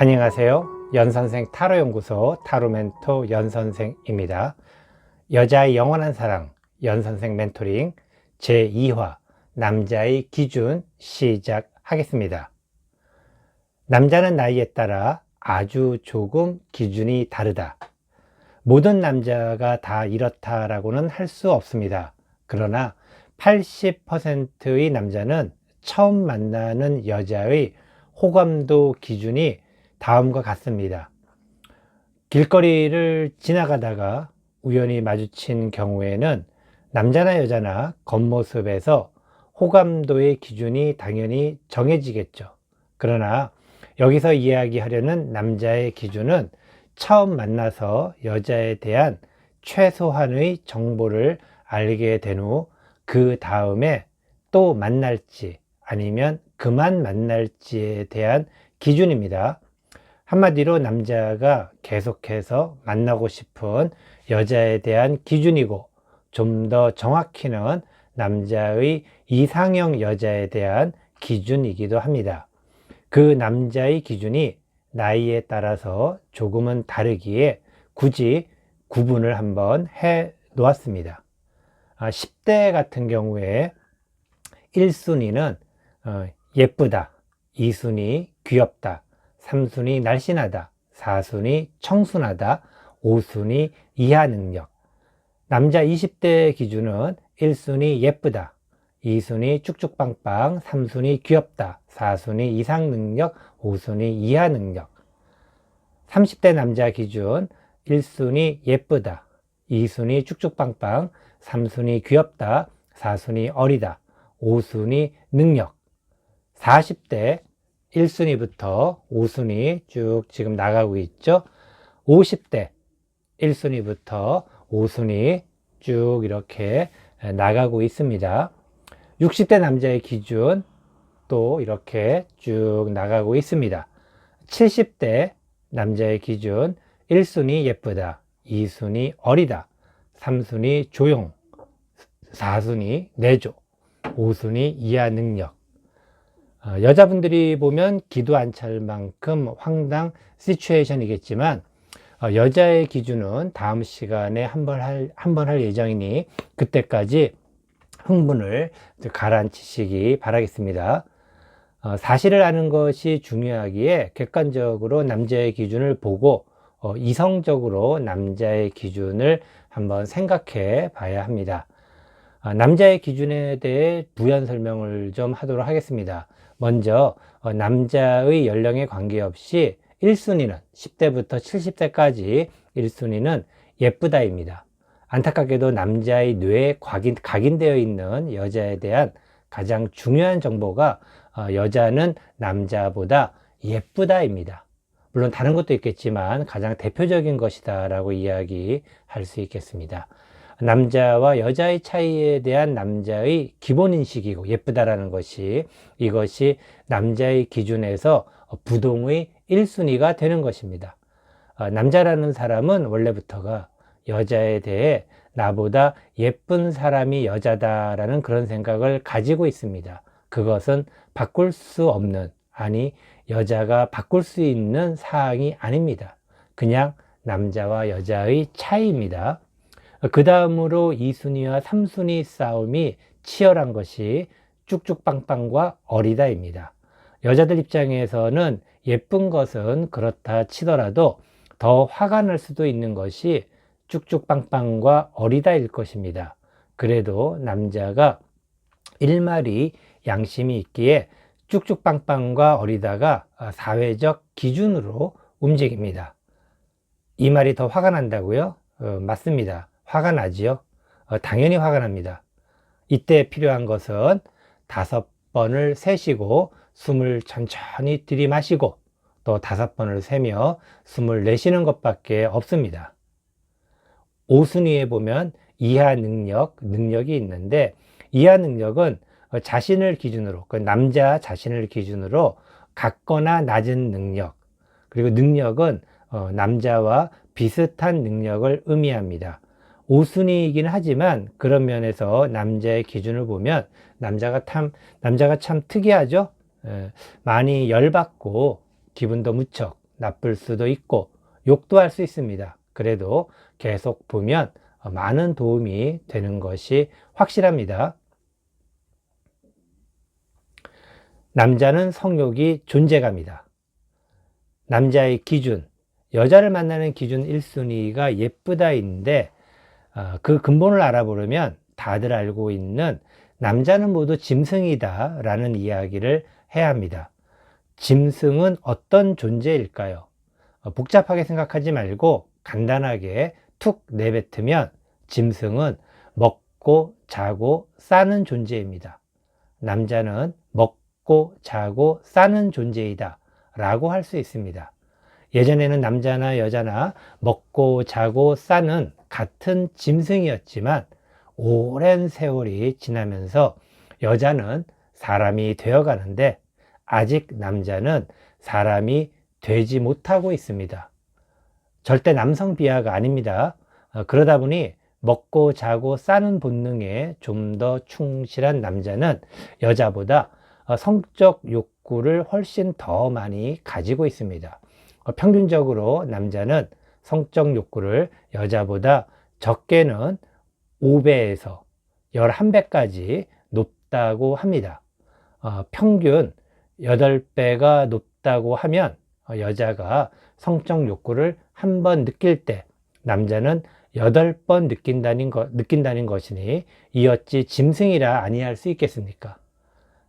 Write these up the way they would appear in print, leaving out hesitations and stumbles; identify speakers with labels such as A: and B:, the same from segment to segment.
A: 안녕하세요. 연선생 타로연구소 타로멘토 연선생입니다. 여자의 영원한 사랑 연선생 멘토링 제2화 남자의 기준 시작하겠습니다. 남자는 나이에 따라 아주 조금 기준이 다르다. 모든 남자가 다 이렇다라고는 할 수 없습니다. 그러나 80%의 남자는 처음 만나는 여자의 호감도 기준이 다음과 같습니다. 길거리를 지나가다가 우연히 마주친 경우에는 남자나 여자나 겉모습에서 호감도의 기준이 당연히 정해지겠죠. 그러나 여기서 이야기하려는 남자의 기준은 처음 만나서 여자에 대한 최소한의 정보를 알게 된 후 그 다음에 또 만날지 아니면 그만 만날지에 대한 기준입니다. 한마디로 남자가 계속해서 만나고 싶은 여자에 대한 기준이고, 좀 더 정확히는 남자의 이상형 여자에 대한 기준이기도 합니다. 그 남자의 기준이 나이에 따라서 조금은 다르기에 굳이 구분을 한번 해 놓았습니다. 10대 같은 경우에 1순위는 예쁘다, 2순위 귀엽다, 3순위 날씬하다, 4순위 청순하다, 5순위 이하 능력. 남자 20대 기준은 1순위 예쁘다, 2순위 쭉쭉빵빵, 3순위 귀엽다, 4순위 이상 능력, 5순위 이하 능력. 30대 남자 기준 1순위 예쁘다, 2순위 쭉쭉빵빵, 3순위 귀엽다, 4순위 어리다, 5순위 능력. 40대 1순위부터 5순위 쭉 지금 나가고 있죠. 50대 1순위부터 5순위 쭉 이렇게 나가고 있습니다. 60대 남자의 기준 또 이렇게 쭉 나가고 있습니다. 70대 남자의 기준 1순위 예쁘다, 2순위 어리다, 3순위 조용, 4순위 내조, 5순위 이하 능력. 여자분들이 보면 기도 안 찰 만큼 황당 시츄에이션이겠지만 여자의 기준은 다음 시간에 한번 할 예정이니 그때까지 흥분을 가라앉히시기 바라겠습니다. 사실을 아는 것이 중요하기에 객관적으로 남자의 기준을 보고 이성적으로 남자의 기준을 한번 생각해 봐야 합니다. 남자의 기준에 대해 부연 설명을 좀 하도록 하겠습니다. 먼저 남자의 연령에 관계없이 1순위는 10대부터 70대까지 1순위는 예쁘다입니다. 안타깝게도 남자의 뇌에 각인되어 있는 여자에 대한 가장 중요한 정보가 여자는 남자보다 예쁘다입니다. 물론 다른 것도 있겠지만 가장 대표적인 것이다 라고 이야기할 수 있겠습니다. 남자와 여자의 차이에 대한 남자의 기본인식이고 예쁘다라는 것이 이것이 남자의 기준에서 부동의 1순위가 되는 것입니다. 남자라는 사람은 원래부터가 여자에 대해 나보다 예쁜 사람이 여자다라는 그런 생각을 가지고 있습니다. 그것은 바꿀 수 없는, 아니 여자가 바꿀 수 있는 사항이 아닙니다. 그냥 남자와 여자의 차이입니다. 그 다음으로 2순위와 3순위 싸움이 치열한 것이 쭉쭉빵빵과 어리다입니다. 여자들 입장에서는 예쁜 것은 그렇다 치더라도 더 화가 날 수도 있는 것이 쭉쭉빵빵과 어리다일 것입니다. 그래도 남자가 일말이 양심이 있기에 쭉쭉빵빵과 어리다가 사회적 기준으로 움직입니다. 이 말이 더 화가 난다고요? 맞습니다. 화가 나지요? 당연히 화가 납니다. 이때 필요한 것은 5번을 세시고 숨을 천천히 들이마시고 또 5번을 세며 숨을 내쉬는 것밖에 없습니다. 5순위에 보면 이하 능력이 있는데 이하 능력은 자신을 기준으로, 그 남자 자신을 기준으로 같거나 낮은 능력, 그리고 능력은 남자와 비슷한 능력을 의미합니다. 5순위이긴 하지만 그런 면에서 남자의 기준을 보면 남자가 참 특이하죠. 많이 열받고 기분도 무척 나쁠 수도 있고 욕도 할 수 있습니다. 그래도 계속 보면 많은 도움이 되는 것이 확실합니다. 남자는 성욕이 존재감이다. 남자의 기준, 여자를 만나는 기준 1순위가 예쁘다인데 그 근본을 알아보려면 다들 알고 있는 남자는 모두 짐승이다 라는 이야기를 해야 합니다. 짐승은 어떤 존재일까요? 복잡하게 생각하지 말고 간단하게 툭 내뱉으면 짐승은 먹고 자고 싸는 존재입니다. 남자는 먹고 자고 싸는 존재이다 라고 할 수 있습니다. 예전에는 남자나 여자나 먹고 자고 싸는 같은 짐승이었지만 오랜 세월이 지나면서 여자는 사람이 되어 가는데 아직 남자는 사람이 되지 못하고 있습니다. 절대 남성 비하가 아닙니다. 그러다 보니 먹고 자고 싸는 본능에 좀 더 충실한 남자는 여자보다 성적 욕구를 훨씬 더 많이 가지고 있습니다. 평균적으로 남자는 성적 욕구를 여자보다 적게는 5배에서 11배까지 높다고 합니다. 평균 8배가 높다고 하면 여자가 성적 욕구를 한 번 느낄 때 남자는 8번 느낀다는 것이니 이 어찌 짐승이라 아니할 수 있겠습니까?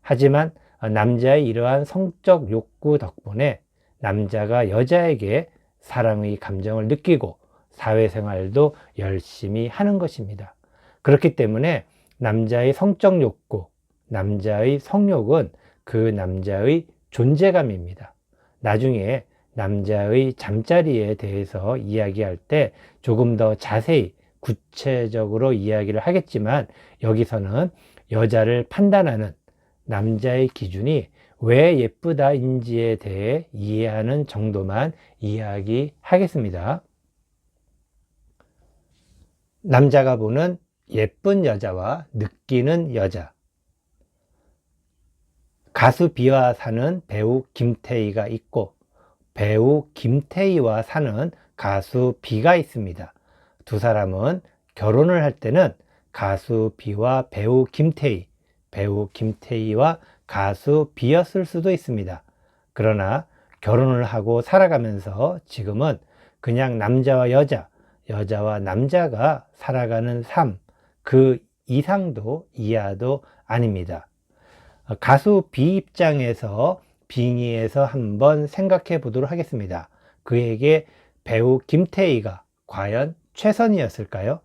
A: 하지만 남자의 이러한 성적 욕구 덕분에 남자가 여자에게 사랑의 감정을 느끼고 사회생활도 열심히 하는 것입니다. 그렇기 때문에 남자의 성적 욕구, 남자의 성욕은 그 남자의 존재감입니다. 나중에 남자의 잠자리에 대해서 이야기할 때 조금 더 자세히 구체적으로 이야기를 하겠지만 여기서는 여자를 판단하는 남자의 기준이 왜 예쁘다인지에 대해 이해하는 정도만 이야기하겠습니다. 남자가 보는 예쁜 여자와 느끼는 여자. 가수 비와 사는 배우 김태희가 있고 배우 김태희와 사는 가수 비가 있습니다. 두 사람은 결혼을 할 때는 가수 비와 배우 김태희와 가수 비였을 수도 있습니다. 그러나 결혼을 하고 살아가면서 지금은 그냥 남자와 여자와 남자가 살아가는 삶, 그 이상도 이하도 아닙니다. 가수 비 입장에서 빙의해서 한번 생각해 보도록 하겠습니다. 그에게 배우 김태희가 과연 최선이었을까요?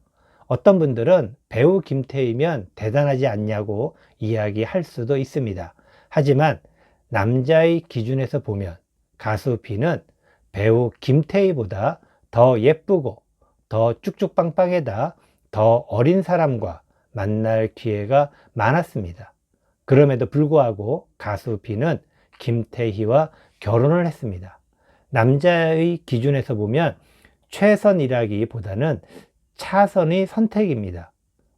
A: 어떤 분들은 배우 김태희면 대단하지 않냐고 이야기할 수도 있습니다. 하지만 남자의 기준에서 보면 가수 B는 배우 김태희보다 더 예쁘고 더 쭉쭉빵빵해다 더 어린 사람과 만날 기회가 많았습니다. 그럼에도 불구하고 가수 B는 김태희와 결혼을 했습니다. 남자의 기준에서 보면 최선이라기보다는 차선의 선택입니다.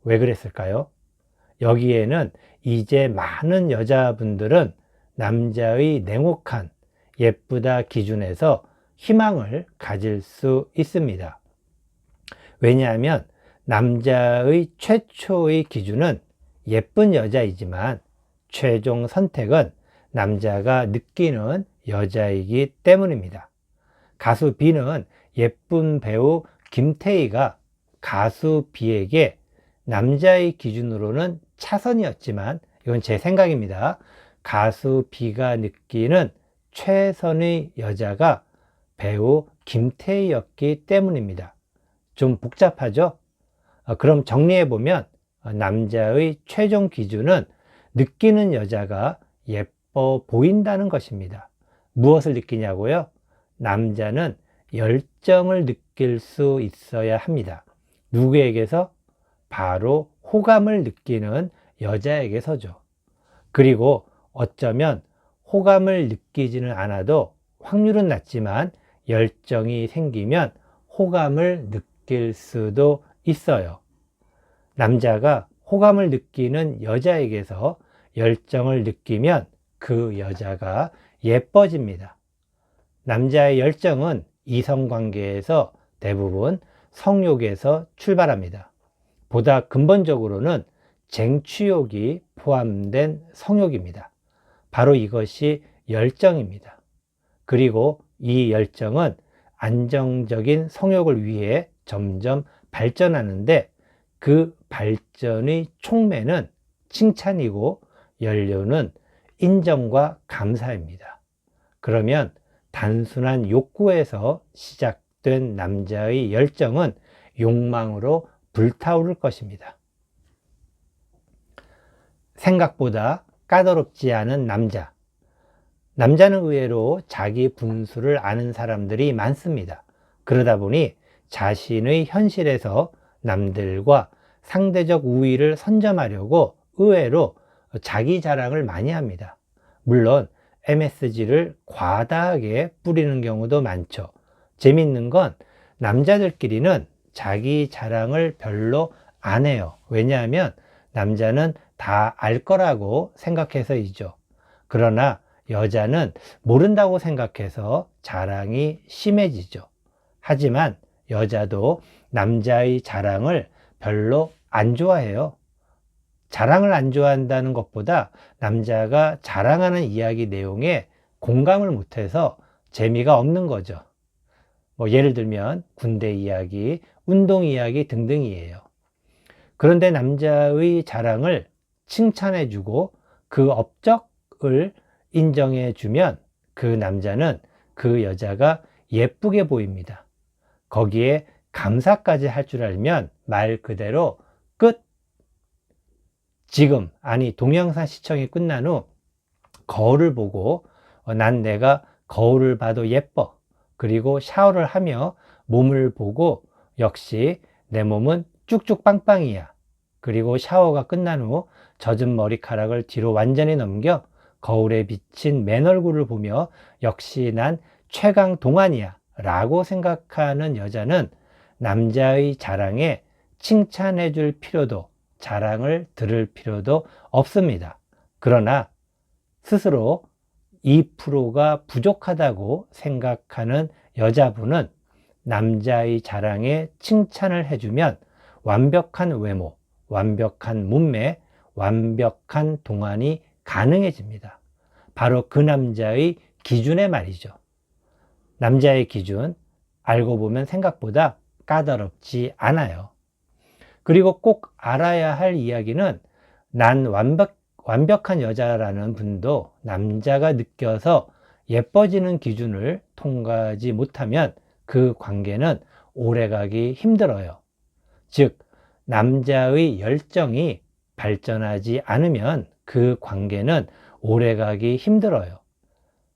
A: 왜 그랬을까요? 여기에는 이제 많은 여자분들은 남자의 냉혹한 예쁘다 기준에서 희망을 가질 수 있습니다. 왜냐하면 남자의 최초의 기준은 예쁜 여자이지만 최종 선택은 남자가 느끼는 여자이기 때문입니다. 가수 B는 예쁜 배우 김태희가 가수 B에게 남자의 기준으로는 차선이었지만 이건 제 생각입니다. 가수 B가 느끼는 최선의 여자가 배우 김태희였기 때문입니다. 좀 복잡하죠? 그럼 정리해보면 남자의 최종 기준은 느끼는 여자가 예뻐 보인다는 것입니다. 무엇을 느끼냐고요? 남자는 열정을 느낄 수 있어야 합니다. 누구에게서? 바로 호감을 느끼는 여자에게서죠. 그리고 어쩌면 호감을 느끼지는 않아도 확률은 낮지만 열정이 생기면 호감을 느낄 수도 있어요. 남자가 호감을 느끼는 여자에게서 열정을 느끼면 그 여자가 예뻐집니다. 남자의 열정은 이성관계에서 대부분 성욕에서 출발합니다. 보다 근본적으로는 쟁취욕이 포함된 성욕입니다. 바로 이것이 열정입니다. 그리고 이 열정은 안정적인 성욕을 위해 점점 발전하는데 그 발전의 촉매는 칭찬이고 연료는 인정과 감사입니다. 그러면 단순한 욕구에서 시작된 남자의 열정은 욕망으로 불타오를 것입니다. 생각보다 까다롭지 않은 남자. 남자는 의외로 자기 분수를 아는 사람들이 많습니다. 그러다 보니 자신의 현실에서 남들과 상대적 우위를 선점하려고 의외로 자기 자랑을 많이 합니다. 물론 MSG를 과다하게 뿌리는 경우도 많죠. 재밌는 건 남자들끼리는 자기 자랑을 별로 안 해요. 왜냐하면 남자는 다 알 거라고 생각해서이죠. 그러나 여자는 모른다고 생각해서 자랑이 심해지죠. 하지만 여자도 남자의 자랑을 별로 안 좋아해요. 자랑을 안 좋아한다는 것보다 남자가 자랑하는 이야기 내용에 공감을 못해서 재미가 없는 거죠. 예를 들면 군대 이야기, 운동 이야기 등등이에요. 그런데 남자의 자랑을 칭찬해주고 그 업적을 인정해주면 그 남자는 그 여자가 예쁘게 보입니다. 거기에 감사까지 할 줄 알면 말 그대로 끝! 지금, 아니 동영상 시청이 끝난 후 거울을 보고 난 내가 거울을 봐도 예뻐. 그리고 샤워를 하며 몸을 보고 역시 내 몸은 쭉쭉 빵빵이야. 그리고 샤워가 끝난 후 젖은 머리카락을 뒤로 완전히 넘겨 거울에 비친 맨 얼굴을 보며 역시 난 최강 동안이야 라고 생각하는 여자는 남자의 자랑에 칭찬해 줄 필요도 자랑을 들을 필요도 없습니다. 그러나 스스로 2%가 부족하다고 생각하는 여자분은 남자의 자랑에 칭찬을 해주면 완벽한 외모, 완벽한 몸매, 완벽한 동안이 가능해집니다. 바로 그 남자의 기준의 말이죠. 남자의 기준, 알고 보면 생각보다 까다롭지 않아요. 그리고 꼭 알아야 할 이야기는 난 완벽한 여자라는 분도 남자가 느껴서 예뻐지는 기준을 통과하지 못하면 그 관계는 오래가기 힘들어요. 즉, 남자의 열정이 발전하지 않으면 그 관계는 오래가기 힘들어요.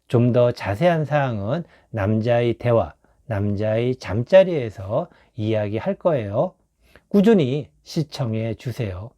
A: 좀 더 자세한 사항은 남자의 대화, 남자의 잠자리에서 이야기할 거예요. 꾸준히 시청해 주세요.